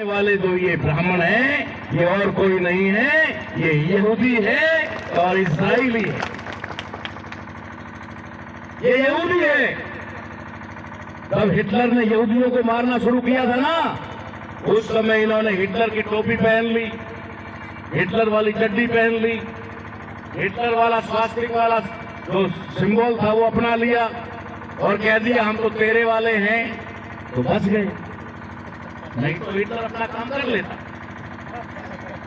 वाले जो ये ब्राह्मण है, ये और कोई नहीं है, ये यहूदी है और इस्राएली है। ये यहूदी है। जब हिटलर ने यहूदियों को मारना शुरू किया था ना, उस समय इन्होंने हिटलर की टोपी पहन ली, हिटलर वाली चड्डी पहन ली, हिटलर वाला स्वास्तिक वाला जो सिंबल था वो अपना लिया और कह दिया हम तो तेरे वाले हैं, तो बच गए। नहीं तो हिटलर अपना काम कर लेता,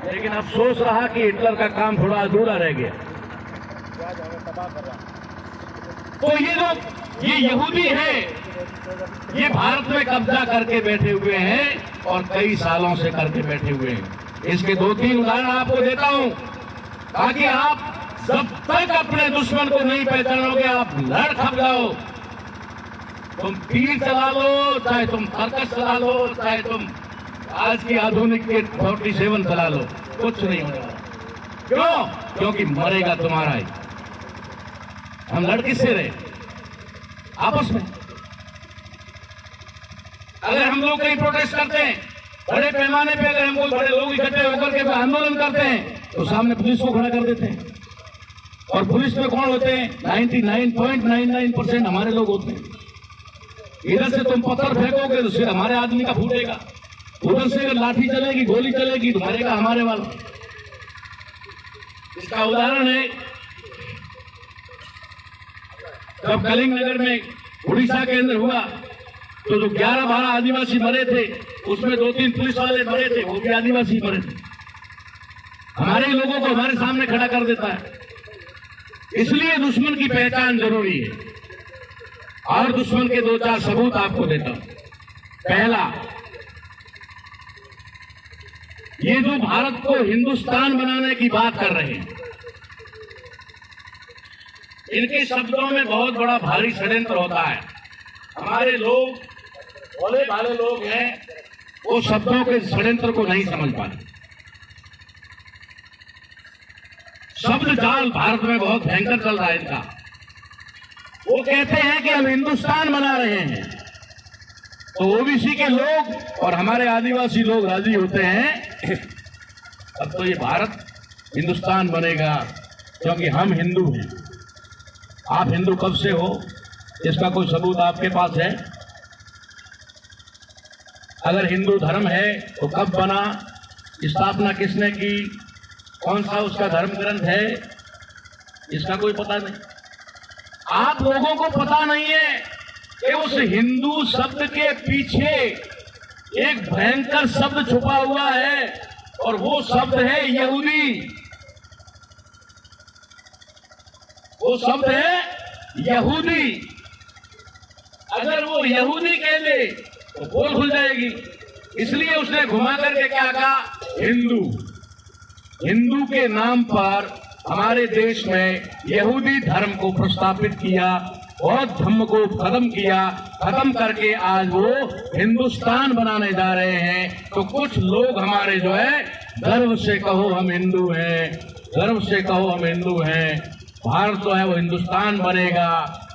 लेकिन अफसोस रहा कि हिटलर का काम थोड़ा अधूरा रह गया। तो ये यहूदी है, ये भारत में कब्जा करके बैठे हुए हैं और कई सालों से करके बैठे हुए हैं। इसके 2-3 उदाहरण आपको देता हूं ताकि आप जब तक अपने दुश्मन को नहीं पहचानोगे आप लड़ खप जाओ। तुम तीर चला लो, चाहे तुम सर्कस चला लो, चाहे तुम आज की आधुनिक के 47 चला लो, कुछ नहीं होने वाला। क्यों? क्योंकि मरेगा तुम्हारा ही। हम लड़ किससे रहे? आपस में। अगर हम लोग कहीं प्रोटेस्ट करते हैं बड़े पैमाने पे, अगर हम कोई बड़े लोग इकट्ठे होकर के आंदोलन करते हैं तो सामने पुलिस को खड़ा कर देते हैं। और पुलिस में कौन होते हैं? 99.99% हमारे लोग होते हैं। इधर से तुम पत्थर फेंकोगे तो सिर हमारे आदमी का फूटेगा, उधर से लाठी चलेगी, गोली चलेगी तो मरेगा हमारे वाला। इसका उदाहरण है जब कलिंग नगर में उड़ीसा के अंदर हुआ तो जो 11-12 आदिवासी मरे थे, उसमें 2-3 पुलिस वाले मरे थे, वो भी आदिवासी मरे थे। हमारे लोगों को हमारे सामने खड़ा कर देता है। इसलिए दुश्मन की पहचान जरूरी है। और दुश्मन के 2-4 सबूत आपको देता हूं। पहला, ये जो भारत को हिंदुस्तान बनाने की बात कर रहे हैं, इनके शब्दों में बहुत बड़ा भारी षड्यंत्र होता है। हमारे लोग भोले भाले लोग हैं, वो शब्दों के षड्यंत्र को नहीं समझ पाते। शब्द जाल भारत में बहुत भयंकर चल रहा है इनका। वो कहते हैं कि हम हिंदुस्तान बना रहे हैं, तो ओबीसी के लोग और हमारे आदिवासी लोग राजी होते हैं अब तो ये भारत हिंदुस्तान बनेगा क्योंकि हम हिंदू हैं। आप हिंदू कब से हो? इसका कोई सबूत आपके पास है? अगर हिंदू धर्म है तो कब बना, स्थापना किसने की, कौन सा उसका धर्म ग्रंथ है, इसका कोई पता नहीं। आप लोगों को पता नहीं है कि उस हिंदू शब्द के पीछे एक भयंकर शब्द छुपा हुआ है और वो शब्द है यहूदी। वो शब्द है यहूदी। अगर वो यहूदी कह दे तो बोल खुल जाएगी। इसलिए उसने घुमा करके क्या कहा? हिंदू। हिंदू के नाम पर हमारे देश में यहूदी धर्म को प्रस्तापित किया, बौद्ध धर्म को खत्म किया, खत्म करके आज वो हिंदुस्तान बनाने जा रहे हैं। तो कुछ लोग हमारे जो है गर्व से कहो हम हिंदू हैं, गर्व से कहो हम हिंदू हैं, भारत जो है वो हिंदुस्तान बनेगा,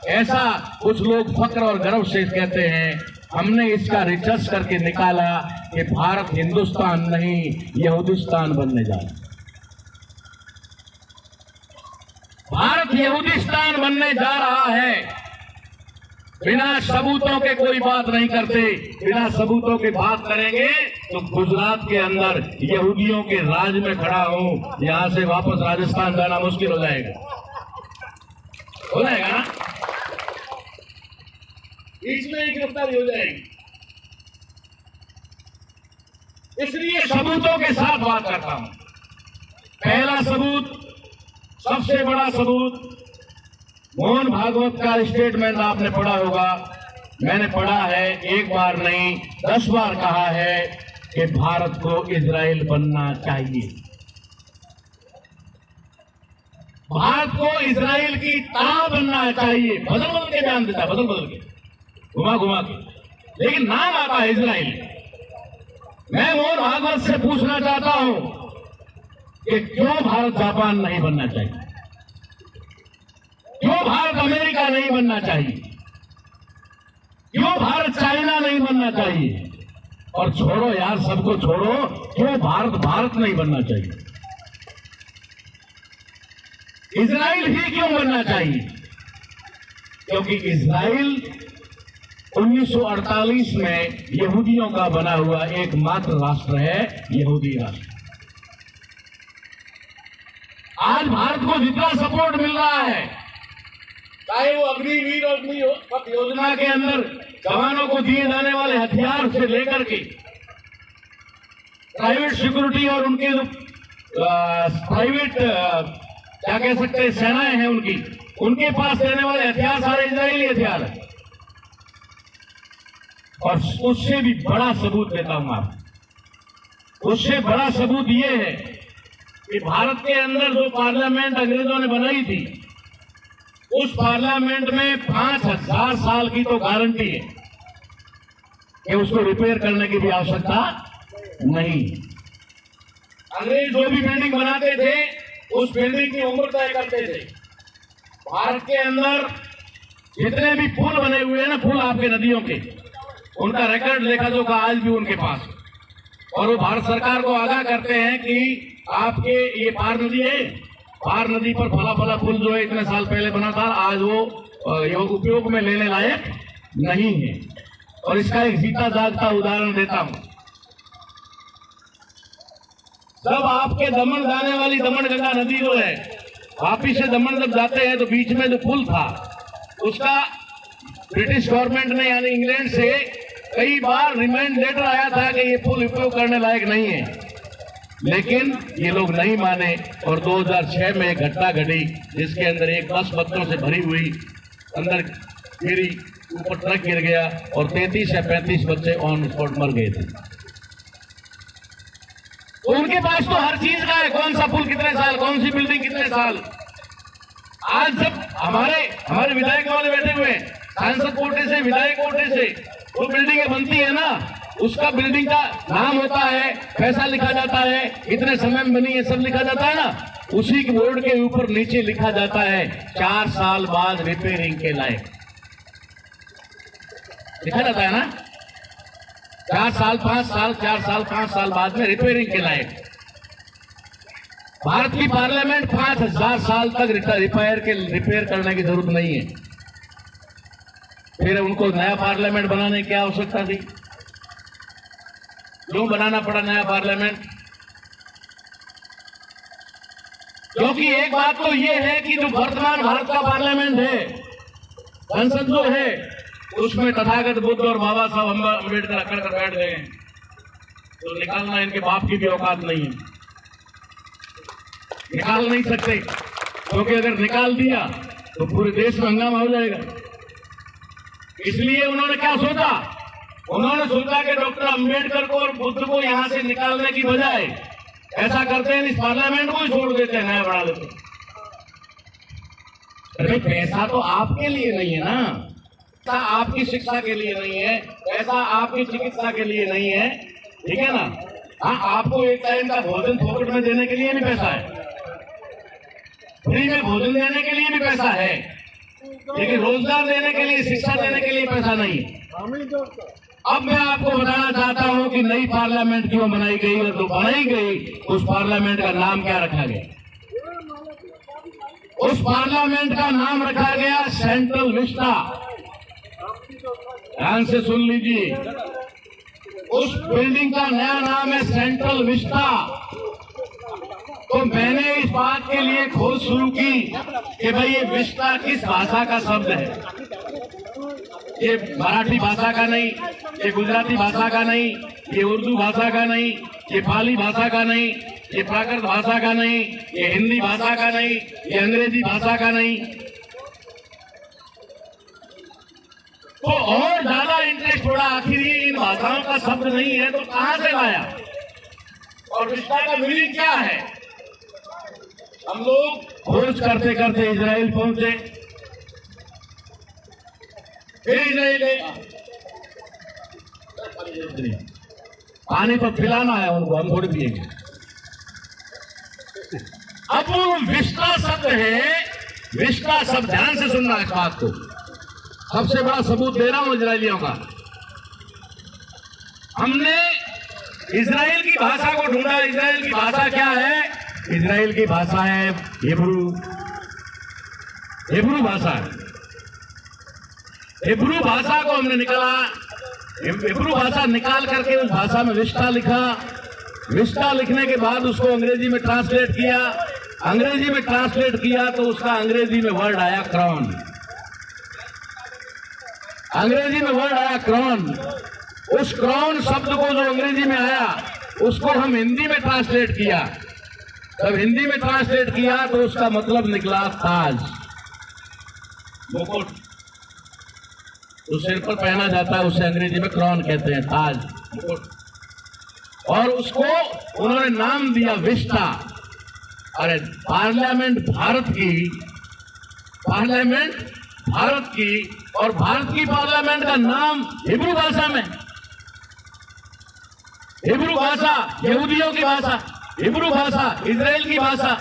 ऐसा कुछ लोग फक्र और गर्व से कहते हैं। हमने इसका रिसर्च करके निकाला कि भारत हिंदुस्तान नहीं यहूदिस्तान बनने जा रहा है। भारत यहूदिस्तान बनने जा रहा है। बिना सबूतों के कोई बात नहीं करते। बिना सबूतों के बात करेंगे तो गुजरात के अंदर यहूदियों के राज में खड़ा हूं, यहां से वापस राजस्थान जाना मुश्किल हो जाएगा। हो जाएगा ना? इसमें ही गिरफ्तारी हो जाएगी। इसलिए सबूतों के साथ बात करता हूं। पहला सबूत, सबसे बड़ा सबूत, मोहन भागवत का स्टेटमेंट आपने पढ़ा होगा। मैंने पढ़ा है, एक बार नहीं 10 बार कहा है कि भारत को इजराइल बनना चाहिए। भारत को इजराइल की तरह बनना चाहिए। बदल बदल के बयान देता, बदल बदल के, घुमा घुमा के, लेकिन नाम आता है इजराइल। मैं मोहन भागवत से पूछना चाहता हूं कि क्यों भारत जापान नहीं बनना चाहिए? क्यों भारत अमेरिका नहीं बनना चाहिए? क्यों भारत चाइना नहीं बनना चाहिए? और छोड़ो यार, सबको छोड़ो, क्यों भारत भारत नहीं बनना चाहिए? इजराइल ही क्यों बनना चाहिए? क्योंकि इजराइल 1948 में यहूदियों का बना हुआ एकमात्र राष्ट्र है, यहूदी राष्ट्र। आज भारत को जितना सपोर्ट मिल रहा है, चाहे वो अग्निवीर और अग्निपथ योजना के अंदर जवानों को दिए जाने वाले हथियार से लेकर के प्राइवेट सिक्योरिटी और उनके प्राइवेट क्या कह सकते हैं सेनाएं हैं उनके पास रहने वाले हथियार सारे इजरायली हथियार है। और उससे भी बड़ा सबूत देता हूं आपको, उससे बड़ा सबूत ये है कि भारत के अंदर जो पार्लियामेंट अंग्रेजों ने बनाई थी, उस पार्लियामेंट में 5000 साल की तो गारंटी है कि उसको रिपेयर करने की भी आवश्यकता नहीं। अंग्रेज जो भी बिल्डिंग बनाते थे, उस बिल्डिंग की उम्र तय करते थे। भारत के अंदर जितने भी पुल बने हुए हैं ना, पुल आपके नदियों के, उनका रिकॉर्ड लेखा जोखा आज भी उनके पास। और वो भारत सरकार को आगाह करते हैं कि आपके ये पार नदी है, पार नदी पर फला फला पुल जो है इतने साल पहले बना था, आज वो उपयोग में लेने लायक नहीं है। और इसका एक जीता जागता उदाहरण देता हूं। जब आपके दमन जाने वाली दमन गंगा नदी जो है, वापिस से दमन जब जाते हैं तो बीच में जो पुल था, उसका ब्रिटिश गवर्नमेंट ने यानी इंग्लैंड से कई बार रिमाइंड लेटर आया था कि ये पुल उपयोग करने लायक नहीं है, लेकिन ये लोग नहीं माने। और 2006 में एक घटना घटी जिसके अंदर एक बस बच्चों से भरी हुई अंदर गिरी, ऊपर ट्रक गिर गया और 33 या 35 बच्चे ऑन स्पॉट मर गए थे। तो उनके पास तो हर चीज का है, कौन सा पुल कितने साल, कौन सी बिल्डिंग कितने साल। आज जब हमारे विधायक वाले बैठे हुए हैं, सांसद कोटे से, विधायक कोटे से वो बिल्डिंगें बनती है ना, उसका बिल्डिंग का नाम होता है, पैसा लिखा जाता है, इतने समय में बनी है, सब लिखा जाता है ना, उसी के बोर्ड के ऊपर नीचे लिखा जाता है 4 साल बाद रिपेयरिंग के लायक लिखा जाता है ना, 4 साल 5 साल 4 साल 5 साल बाद में रिपेयरिंग के लायक। भारत की पार्लियामेंट 5000 साल तक रिपेयर करने की जरूरत नहीं है। फिर उनको नया पार्लियामेंट बनाने की आवश्यकता थी। क्यों बनाना पड़ा नया पार्लियामेंट? क्योंकि एक बात तो ये है कि जो वर्तमान भारत का पार्लियामेंट है, संसद जो है, उसमें तथागत बुद्ध और बाबा साहब अम्बेडकर अकड़ कर बैठ गए हैं, तो निकालना इनके बाप की भी औकात नहीं है, निकाल नहीं सकते। क्योंकि अगर निकाल दिया तो पूरे देश में हंगामा हो जाएगा। इसलिए उन्होंने क्या सोचा? उन्होंने सोचा कि डॉक्टर अम्बेडकर को और बुद्ध को यहां से निकालने की बजाय ऐसा करते हैं, इस पार्लियामेंट को ही छोड़ देते हैं, नया बना देते हैं। अरे पैसा तो आपके लिए नहीं है ना, पैसा आपकी शिक्षा के लिए नहीं है, पैसा आपकी चिकित्सा के लिए नहीं है, ठीक है ना। हाँ, आपको एक टाइम का भोजन पॉकेट में देने के लिए भी पैसा है, फ्री में भोजन देने के लिए भी पैसा है, लेकिन रोजगार देने के लिए, शिक्षा देने के लिए पैसा नहीं। अब मैं आपको बताना चाहता हूं कि नई पार्लियामेंट क्यों बनाई गई, और जो बनाई गई उस पार्लियामेंट का नाम क्या रखा गया? उस पार्लियामेंट का नाम रखा गया सेंट्रल विस्टा। ध्यान से सुन लीजिए, उस बिल्डिंग का नया नाम है सेंट्रल विस्टा। तो मैंने इस बात के लिए खोज शुरू की कि भाई ये विस्टा किस भाषा का शब्द है। ये मराठी भाषा का नहीं, ये गुजराती भाषा का नहीं, ये उर्दू भाषा का नहीं, ये पाली भाषा का नहीं, ये प्राकृत भाषा का नहीं, ये हिंदी भाषा का नहीं, ये अंग्रेजी भाषा का नहीं। तो और ज्यादा इंटरेस्ट थोड़ा आखिर ये इन भाषाओं का शब्द नहीं है तो कहां से लाया, और विस्टा का मीनिंग क्या है? हम लोग खोज करते करते इजराइल पहुंचे, फिर इजराइल पानी तो पिलाना है उनको, हम थोड़ी पिएंगे। अब वो विस्टा शब्द है, विस्टा शब्द, ध्यान से सुनना इस बात को, सबसे बड़ा सबूत दे रहा हूं इजरायलियों का। हमने इजराइल की भाषा को ढूंढा। इजराइल की भाषा क्या है? इजराइल की भाषा है हिब्रू भाषा है। हिब्रू भाषा को हमने निकाला। हिब्रू भाषा निकाल करके उस भाषा में विस्टा लिखा। विस्टा लिखने के बाद उसको अंग्रेजी में ट्रांसलेट किया। अंग्रेजी में ट्रांसलेट किया तो उसका अंग्रेजी में वर्ड आया क्रॉन। अंग्रेजी में वर्ड आया क्रॉन। उस क्रॉन शब्द को जो अंग्रेजी में आया उसको हम हिंदी में ट्रांसलेट किया। जब हिंदी में ट्रांसलेट किया तो उसका मतलब निकला ताज, मुकुट। जो सिर पर पहना जाता है उसे अंग्रेजी में क्रॉन कहते हैं, ताज, मुकुट। और उसको उन्होंने नाम दिया विस्टा। अरे पार्लियामेंट भारत की और भारत की पार्लियामेंट का नाम हिब्रू भाषा में। हिब्रू भाषा यहूदियों की भाषा, हिब्रू भाषा इजराइल की भाषा।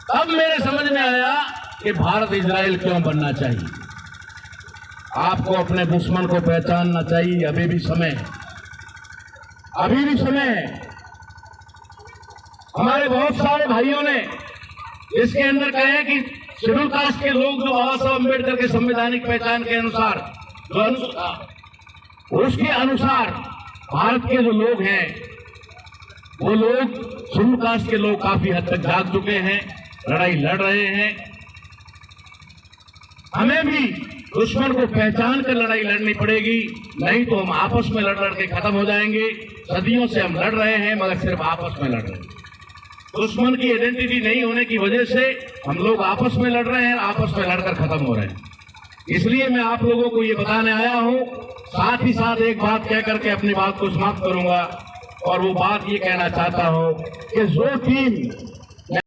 तब मेरे समझ में आया कि भारत इजराइल क्यों बनना चाहिए। आपको अपने दुश्मन को पहचानना चाहिए। अभी भी समय है। हमारे बहुत सारे भाइयों ने इसके अंदर कहे कि शेड्यूल कास्ट के लोग जो बाबा साहब अम्बेडकर के संवैधानिक पहचान के अनुसार उसके अनुसार भारत के जो लोग हैं वो लोग शेड्यूल कास्ट के लोग काफी हद तक जाग चुके हैं, लड़ाई लड़ रहे हैं। हमें भी दुश्मन को पहचान कर लड़ाई लड़नी पड़ेगी, नहीं तो हम आपस में लड़ के खत्म हो जाएंगे। सदियों से हम लड़ रहे हैं मगर सिर्फ आपस में लड़ रहे हैं। दुश्मन की आइडेंटिटी नहीं होने की वजह से हम लोग आपस में लड़ रहे हैं, आपस में लड़कर खत्म हो रहे हैं। इसलिए मैं आप लोगों को ये बताने आया हूं। साथ ही साथ एक बात कह करके अपनी बात को समाप्त करूंगा और वो बात ये कहना चाहता हूं कि जो टीम